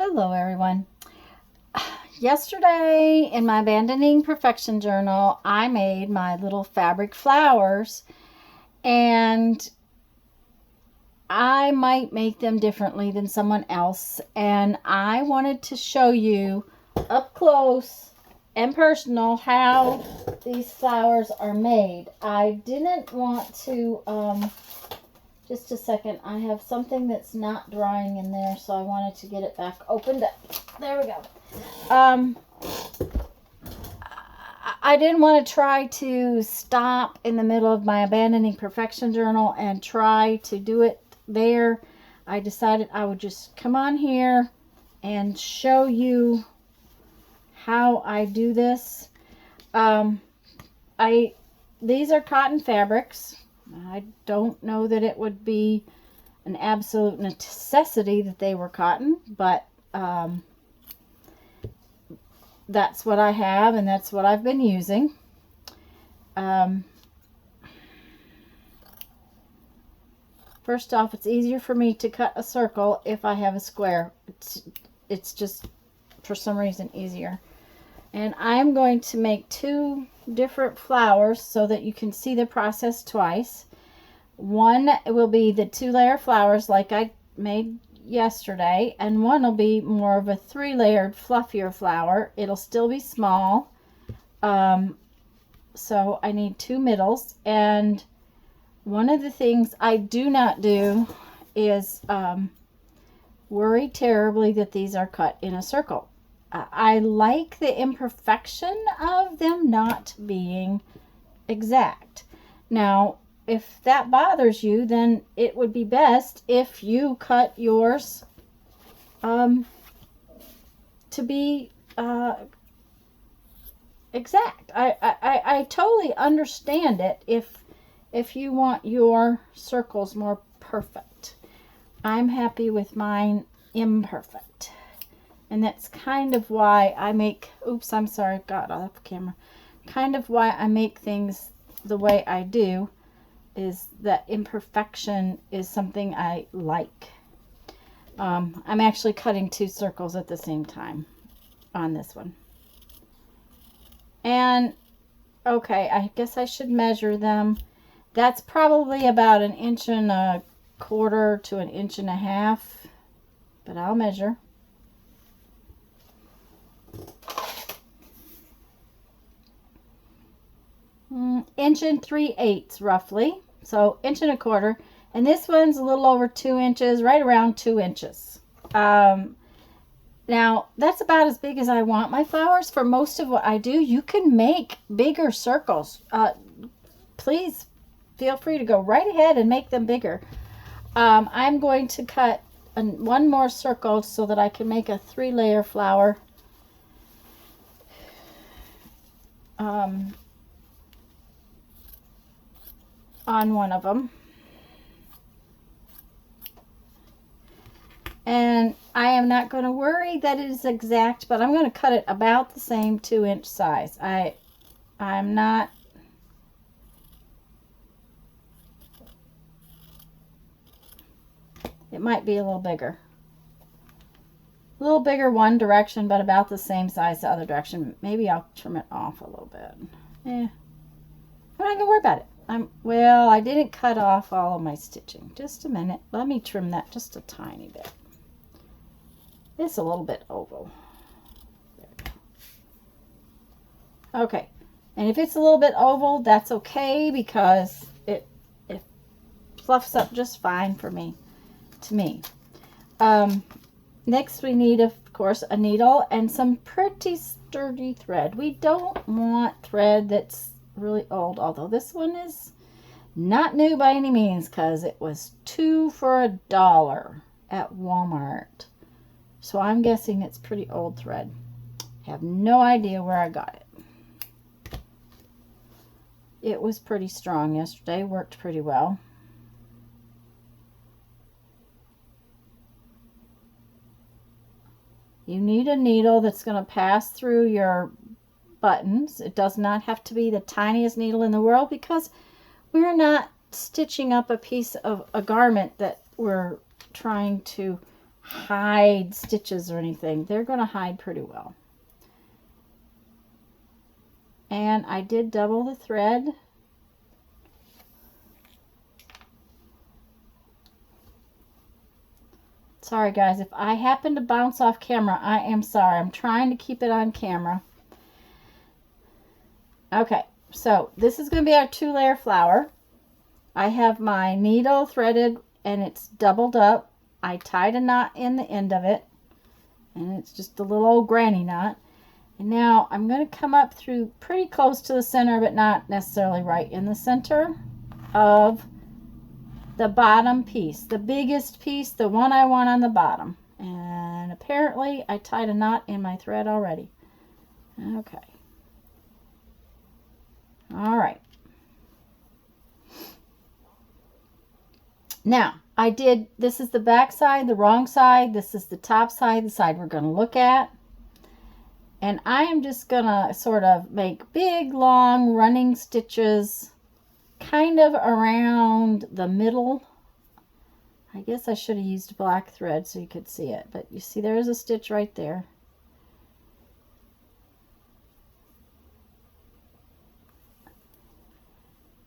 Hello everyone. Yesterday in my Abandoning Perfection journal, I made my little fabric flowers, and I might make them differently than someone else, and I wanted to show you up close and personal how these flowers are made. I didn't want to just a second, I have something that's not drying in there, so I wanted to get it back opened up. There we go. I didn't want to try to stop in the middle of my Abandoning Perfection journal and try to do it there. I decided I would just come on here and show you how I do this. These are cotton fabrics. I don't know that it would be an absolute necessity that they were cotton, but that's what I have, and that's what I've been using. First off, it's easier for me to cut a circle if I have a square. It's just, for some reason, easier. And I'm going to make two different flowers so that you can see the process twice. One will be the 2-layer flowers like I made yesterday, and one will be more of a 3-layered fluffier flower. It'll still be small, so I need 2 middles. And one of the things I do not do is worry terribly that these are cut in a circle. I like the imperfection of them not being exact. Now, if that bothers you, then it would be best if you cut yours to be exact. I totally understand it if you want your circles more perfect. I'm happy with mine imperfect. And that's kind of why I make, oops, I'm sorry, got off camera. Kind of why I make things the way I do is that imperfection is something I like. I'm actually cutting 2 circles at the same time on this one. And, okay, I guess I should measure them. That's probably about 1.25 inches to 1.5 inches, but I'll measure. Inch and 3/8 roughly, so 1.25 inches, and this one's a little over 2 inches, right around 2 inches. Now that's about as big as I want my flowers for most of what I do. You can make bigger circles. Please feel free to go right ahead and make them bigger. I'm going to cut one more circle so that I can make a 3-layer flower. On one of them, and I am not going to worry that it is exact, but I'm going to cut it about the same 2-inch size. I'm not it might be a little bigger one direction, but about the same size the other direction. Maybe I'll trim it off a little bit. I'm not going to worry about it. Well, I didn't cut off all of my stitching. Just a minute. Let me trim that just a tiny bit. It's a little bit oval. There we go. Okay. And if it's a little bit oval, that's okay, because it fluffs up just fine for me. To me. Next we need, of course, a needle and some pretty sturdy thread. We don't want thread that's really old, although this one is not new by any means, because it was 2 for $1 at Walmart, so I'm guessing it's pretty old thread. Have no idea where I got it. It was pretty strong yesterday, worked pretty well. You need a needle that's going to pass through your buttons. It does not have to be the tiniest needle in the world, because we're not stitching up a piece of a garment that we're trying to hide stitches or anything. They're going to hide pretty well. And I did double the thread. Sorry guys, if I happen to bounce off camera, I am sorry. I'm trying to keep it on camera. Okay, so this is going to be our 2-layer flower. I have my needle threaded and it's doubled up. I tied a knot in the end of it, and it's just a little old granny knot. And now I'm going to come up through pretty close to the center, but not necessarily right in the center of the bottom piece, the biggest piece, the one I want on the bottom. And apparently I tied a knot in my thread already. Okay. All right. Now, this is the back side, the wrong side. This is the top side, the side we're going to look at. And I am just going to sort of make big, long running stitches kind of around the middle. I guess I should have used black thread so you could see it. But you see there's a stitch right there.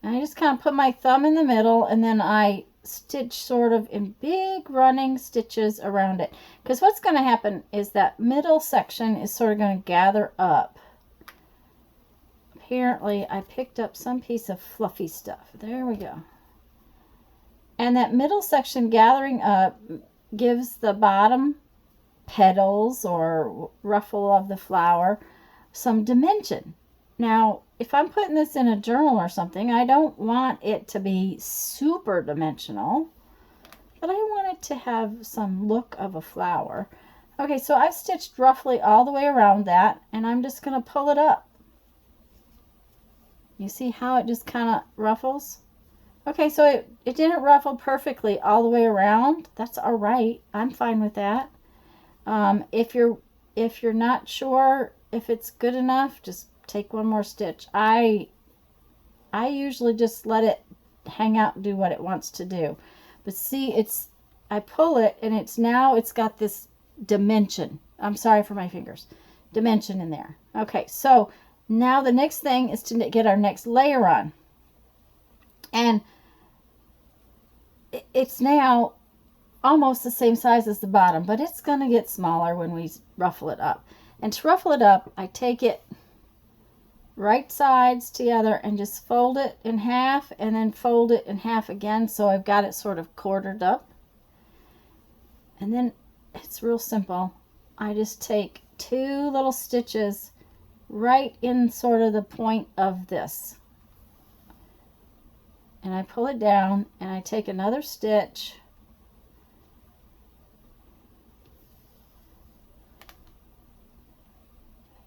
And I just kind of put my thumb in the middle, and then I stitch sort of in big running stitches around it, because what's going to happen is that middle section is sort of going to gather up. Apparently I picked up some piece of fluffy stuff. There we go. And that middle section gathering up gives the bottom petals or ruffle of the flower some dimension. Now, if I'm putting this in a journal or something, I don't want it to be super dimensional, but I want it to have some look of a flower. Okay, so I've stitched roughly all the way around that, and I'm just going to pull it up. You see how it just kind of ruffles? Okay, so it didn't ruffle perfectly all the way around. That's all right. I'm fine with that. If you're not sure if it's good enough, just take one more stitch. I usually just let it hang out and do what it wants to do. But see, I pull it and it's got this dimension. I'm sorry for my fingers. Dimension in there. Okay, so now the next thing is to get our next layer on. And it's now almost the same size as the bottom, but it's going to get smaller when we ruffle it up. And to ruffle it up, I take it right sides together and just fold it in half, and then fold it in half again, so I've got it sort of quartered up. And then it's real simple. I just take 2 little stitches right in sort of the point of this, and I pull it down, and I take another stitch,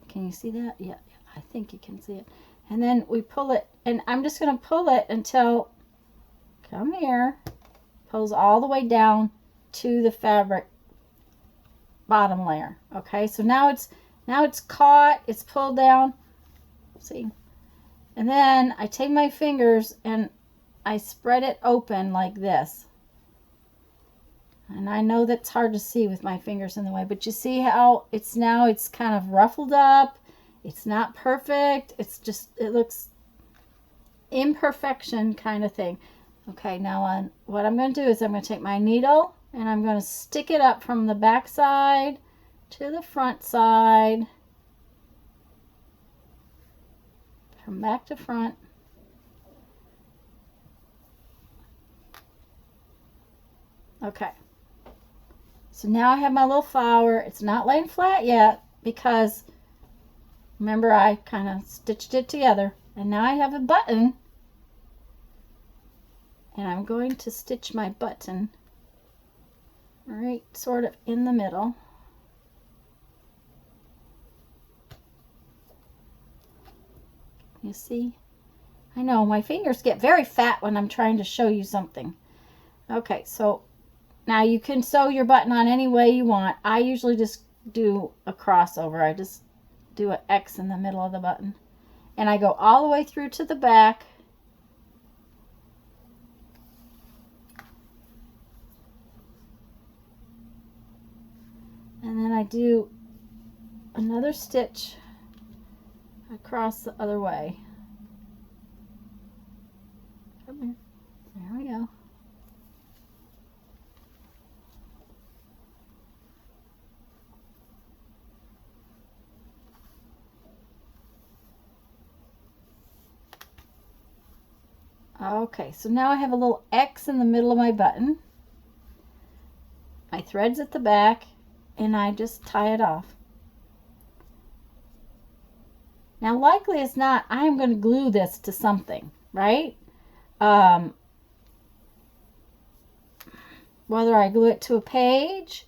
can you see that? Yeah, I think you can see it. And then we pull it, and I'm just going to pull it until, come here, pulls all the way down to the fabric bottom layer. Okay, so now it's caught, it's pulled down. See? And then I take my fingers and I spread it open like this. And I know that's hard to see with my fingers in the way, but you see how it's kind of ruffled up. It's not perfect. It's just, it looks imperfection kind of thing. Okay, now what I'm going to do is I'm going to take my needle and I'm going to stick it up from the back side to the front side, from back to front. Okay, so now I have my little flower. It's not laying flat yet because remember I kind of stitched it together, and now I have a button, and I'm going to stitch my button right sort of in the middle. You see? I know my fingers get very fat when I'm trying to show you something. Okay, so now you can sew your button on any way you want. I usually just do a crossover. I just do an X in the middle of the button. And I go all the way through to the back. do another stitch across the other way. Come here. There we go. Okay, so now I have a little X in the middle of my button. My thread's at the back, and I just tie it off. Now, likely as not, I am going to glue this to something, right? Whether I glue it to a page,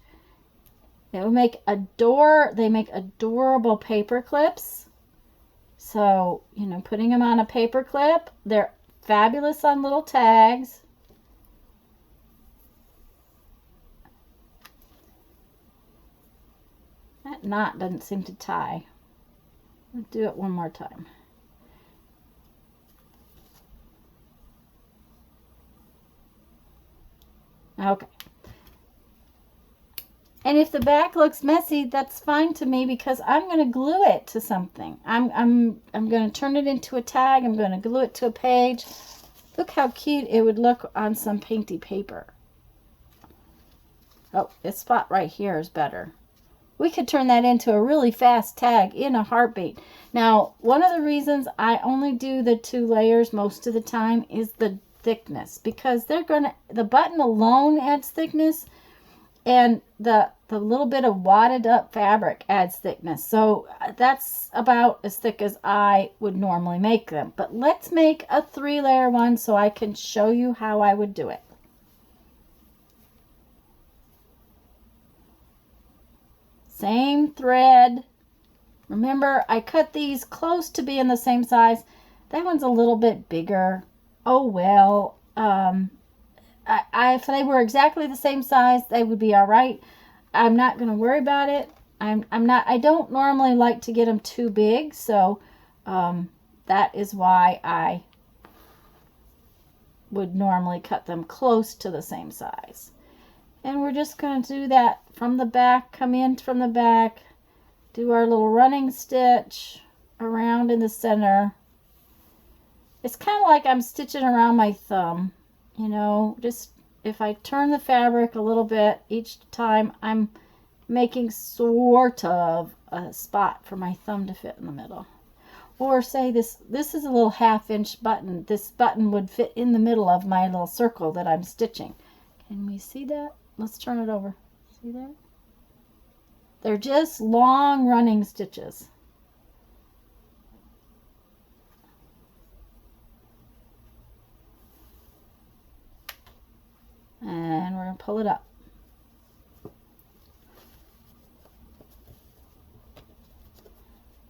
it will make they make adorable paper clips. So, you know, putting them on a paper clip, they're fabulous on little tags. That knot doesn't seem to tie. Let's do it one more time. Okay. And if the back looks messy, that's fine to me because I'm going to glue it to something. I'm going to turn it into a tag. I'm going to glue it to a page. Look how cute it would look on some painty paper. Oh, this spot right here is better. We could turn that into a really fast tag in a heartbeat. Now, one of the reasons I only do the 2 layers most of the time is the thickness, because the button alone adds thickness, and the little bit of wadded up fabric adds thickness. So that's about as thick as I would normally make them. But let's make a 3-layer one so I can show you how I would do it. Same thread. Remember, I cut these close to being the same size. That one's a little bit bigger. Oh well. If they were exactly the same size, they would be all right. I'm not going to worry about it. I don't normally like to get them too big, so that is why I would normally cut them close to the same size. And we're just going to do that from the back, come in from the back, do our little running stitch around in the center. It's kind of like I'm stitching around my thumb, you know, just if I turn the fabric a little bit each time, I'm making sort of a spot for my thumb to fit in the middle. Or say this is a little 1/2-inch button. This button would fit in the middle of my little circle that I'm stitching. Can we see that? Let's turn it over. See that? They're just long running stitches. And we're going to pull it up.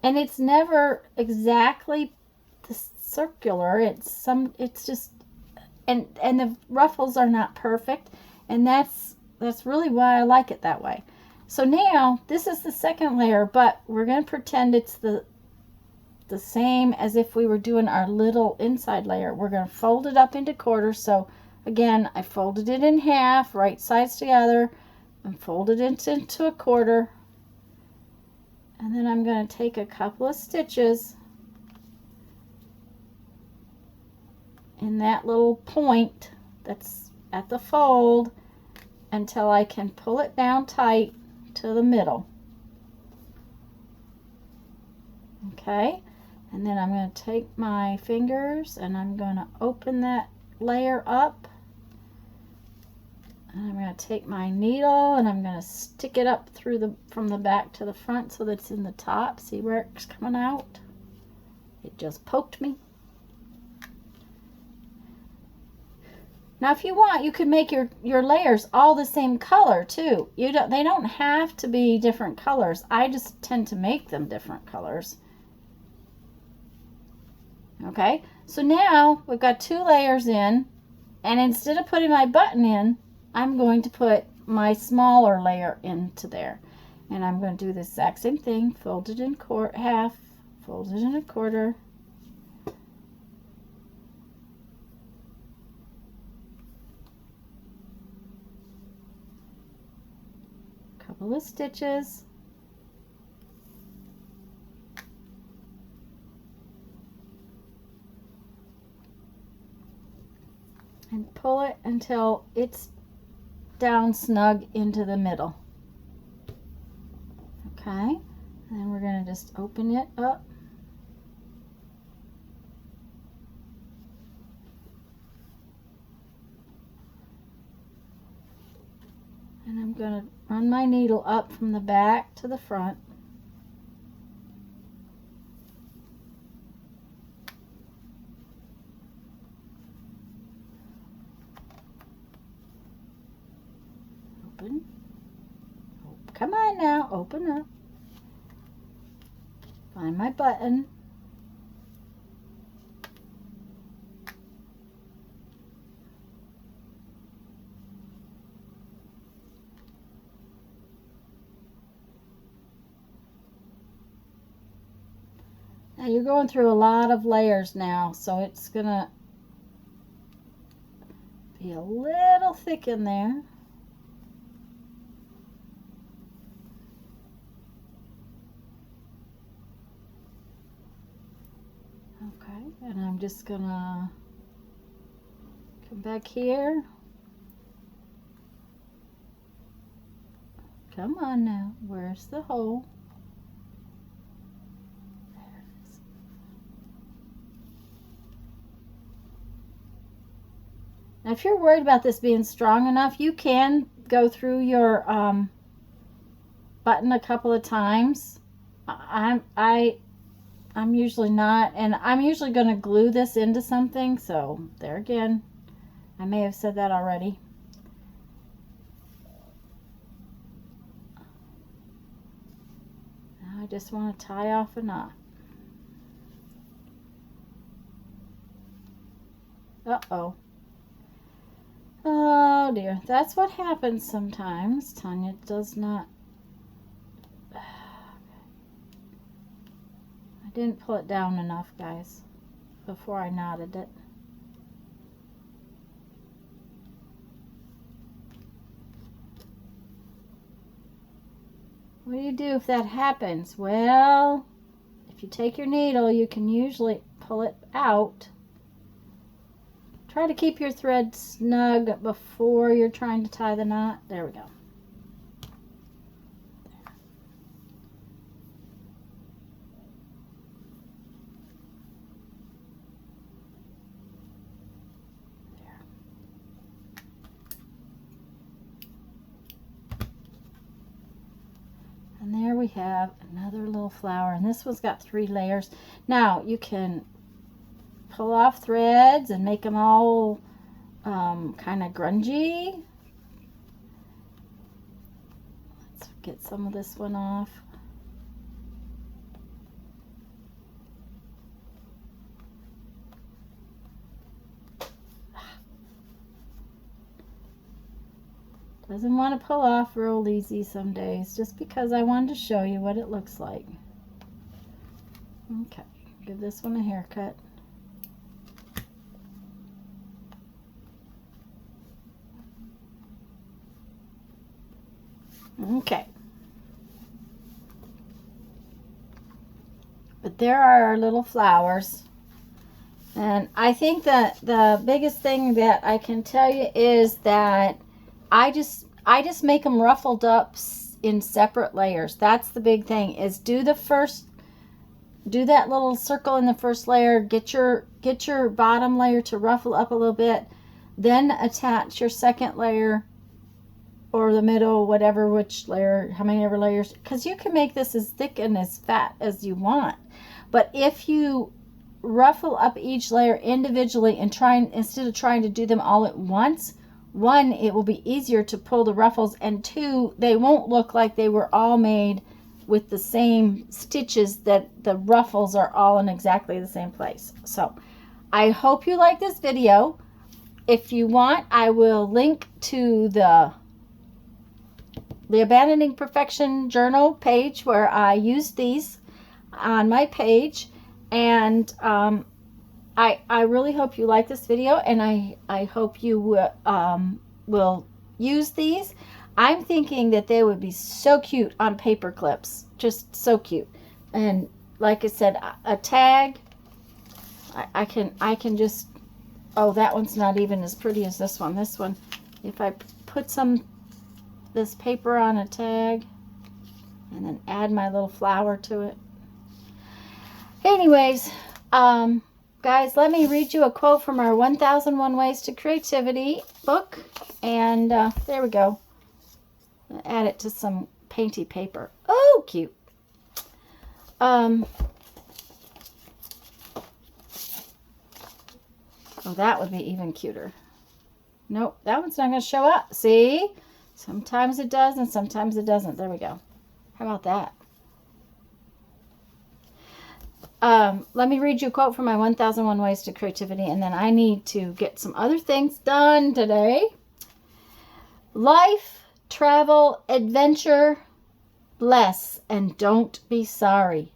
And it's never exactly the circular. It's just, and the ruffles are not perfect, and that's really why I like it that way. So now this is the 2nd layer, but we're going to pretend it's the same as if we were doing our little inside layer. We're going to fold it up into quarters. So again, I folded it in half, right sides together, and folded it into a quarter. And then I'm going to take a couple of stitches in that little point that's at the fold until I can pull it down tight to the middle. Okay, and then I'm going to take my fingers and I'm going to open that layer up. And I'm going to take my needle and I'm going to stick it up through from the back to the front so that it's in the top. See where it's coming out? It just poked me. Now if you want, you could make your layers all the same color too. They don't have to be different colors. I just tend to make them different colors. Okay, so now we've got 2 layers in, and instead of putting my button in, I'm going to put my smaller layer into there. And I'm going to do the exact same thing. Fold it in half, fold it in a quarter. Couple of stitches. and pull it until it's down snug into the middle. Okay, and then we're going to just open it up. And I'm going to run my needle up from the back to the front. Open. Oh, come on now, open up. Find my button. Now you're going through a lot of layers now, so it's gonna be a little thick in there. Okay, and I'm just gonna come back here. Come on now, where's the hole? Now, if you're worried about this being strong enough, you can go through your button a couple of times. I'm usually not, and I'm usually going to glue this into something. So there again, I may have said that already. Now I just want to tie off a knot. Uh-oh. Oh dear, that's what happens sometimes. Tanya does not. I didn't pull it down enough, guys, before I knotted it. What do you do if that happens? Well, if you take your needle, you can usually pull it out. Try to keep your thread snug before you're trying to tie the knot. There we go. There. And there we have another little flower. And this one's got 3 layers. Now, you can pull off threads and make them all kind of grungy. Let's get some of this one off. Doesn't want to pull off real easy some days, just because I wanted to show you what it looks like. Okay, give this one a haircut. Okay. But there are our little flowers. And I think that the biggest thing that I can tell you is that I just make them ruffled up in separate layers. That's the big thing, is do that little circle in the first layer, get your bottom layer to ruffle up a little bit, then attach your second layer or the middle, whatever, which layer, how many ever layers, because you can make this as thick and as fat as you want. But if you ruffle up each layer individually and instead of trying to do them all at once, 1, it will be easier to pull the ruffles, and 2, they won't look like they were all made with the same stitches, that the ruffles are all in exactly the same place. So I hope you like this video. If you want, I will link to the Abandoning Perfection journal page where I use these on my page, and I really hope you like this video, and I hope you will use these. I'm thinking that they would be so cute on paper clips, just so cute. And like I said, a tag, I can just Oh, that one's not even as pretty as this one. This one, if I put this paper on a tag and then add my little flower to it. Anyways, guys, let me read you a quote from our 1001 Ways to Creativity book. And there we go. Add it to some painty paper. Oh, cute. Oh, that would be even cuter. Nope, that one's not going to show up. See? Sometimes it does and sometimes it doesn't. There we go. How about that? Let me read you a quote from my 1001 Ways to Creativity, and then I need to get some other things done today. Life, travel, adventure, bless, and don't be sorry.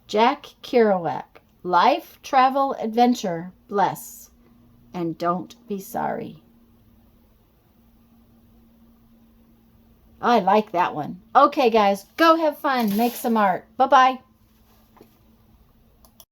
Jack Kerouac. Life, travel, adventure, bless, and don't be sorry. I like that one. Okay, guys, go have fun. Make some art. Bye-bye.